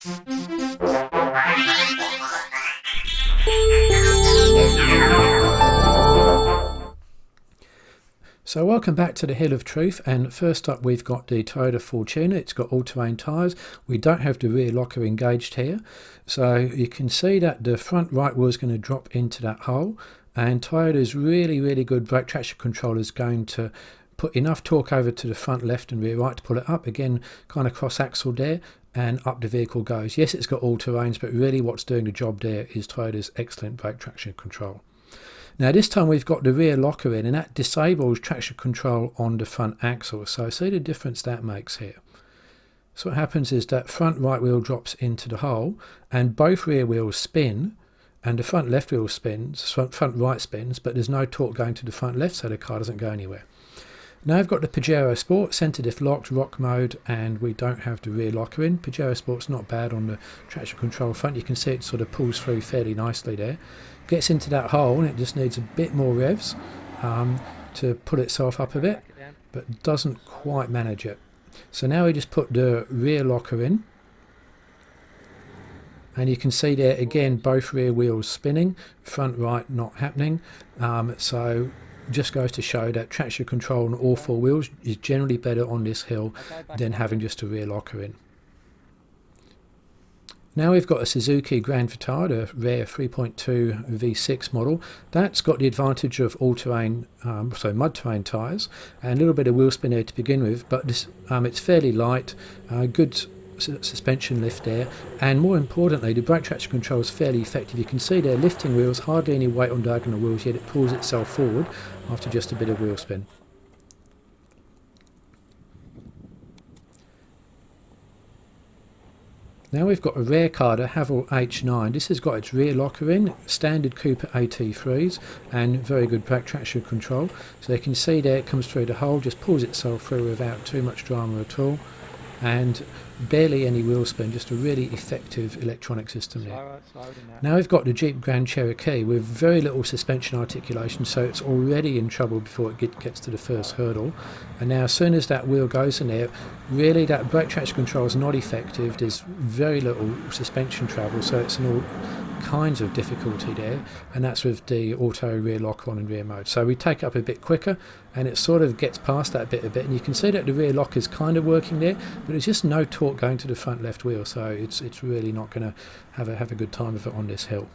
So welcome back to the Hill of Truth, and first up we've got the Toyota Fortuner. It's got all-terrain tyres. We don't have the rear locker engaged here, so you can see that the front right wheel is going to drop into that hole, and Toyota's really good brake traction control is going to put enough torque over to the front left and rear right to pull it up. Again, kind of cross axle there, and up the vehicle goes. Yes, it's got all-terrains, but really what's doing the job there is Toyota's excellent brake traction control. Now this time we've got the rear locker in, and that disables traction control on the front axle. So see the difference that makes here. So what happens is that front right wheel drops into the hole, and both rear wheels spin, and the front left wheel spins, front right spins, but there's no torque going to the front left, so the car doesn't go anywhere. Now I've got the Pajero Sport, centre diff locked, rock mode, and we don't have the rear locker in. Pajero Sport's not bad on the traction control front. You can see it sort of pulls through fairly nicely there. Gets into that hole, and it just needs a bit more revs to pull itself up a bit, but doesn't quite manage it. So now we just put the rear locker in, and you can see there again both rear wheels spinning, front right not happening. So just goes to show that traction control on all four wheels is generally better on this hill than having just a rear locker in. Now we've got a Suzuki Grand Vitara, the rare 3.2 V6 model. That's got the advantage of all-terrain, mud terrain tyres, and a little bit of wheel spin there to begin with, but this, it's fairly light, good suspension lift there, and more importantly the brake traction control is fairly effective. You can see there lifting wheels, hardly any weight on diagonal wheels, yet it pulls itself forward after just a bit of wheel spin. Now we've got a rare car, the Haval H9. This has got its rear locker in, standard Cooper AT3s, and very good brake traction control. So you can see there it comes through the hole, just pulls itself through without too much drama at all, and barely any wheel spin, just a really effective electronic system there. Now we've got the Jeep Grand Cherokee with very little suspension articulation, so it's already in trouble before it gets to the first hurdle. And now as soon as that wheel goes in there, really that brake traction control is not effective. There's very little suspension travel, so it's in all kinds of difficulty there, and that's with the auto rear lock on and rear mode. So we take it up a bit quicker, and it sort of gets past that bit a bit, and you can see that the rear lock is kind of working there, but there's just no torque going to the front left wheel, so it's really not going to have a good time of it on this hill.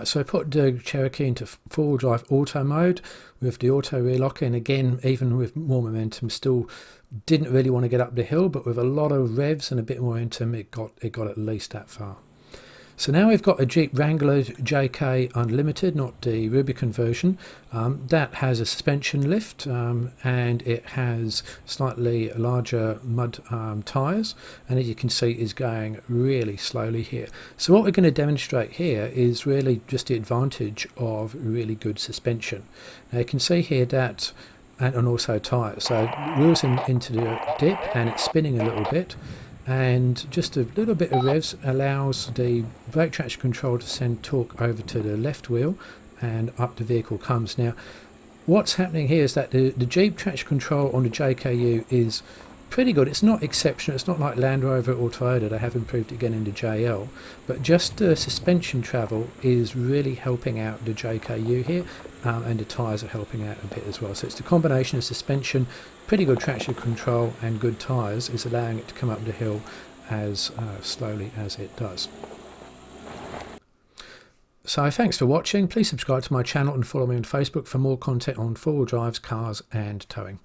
So I put the Cherokee into four-wheel drive auto mode with the auto rear locker, and again, even with more momentum, still didn't really want to get up the hill, but with a lot of revs and a bit more momentum, it got at least that far. So now we've got a Jeep Wrangler JKU Unlimited, not the Rubicon version. That has a suspension lift, and it has slightly larger mud tyres, and as you can see is going really slowly here. So what we're going to demonstrate here is really just the advantage of really good suspension. Now you can see here that, and also tyres, so wheels into the dip, and it's spinning a little bit, and just a little bit of revs allows the brake traction control to send torque over to the left wheel, and up the vehicle comes. Now what's happening here is that the Jeep traction control on the JKU is pretty good. It's not exceptional, it's not like Land Rover or Toyota, they have improved again in the JL, but just the suspension travel is really helping out the JKU here, and the tyres are helping out a bit as well. So it's the combination of suspension, pretty good traction control, and good tyres is allowing it to come up the hill as slowly as it does. So thanks for watching. Please subscribe to my channel and follow me on Facebook for more content on four-wheel drives, cars and towing.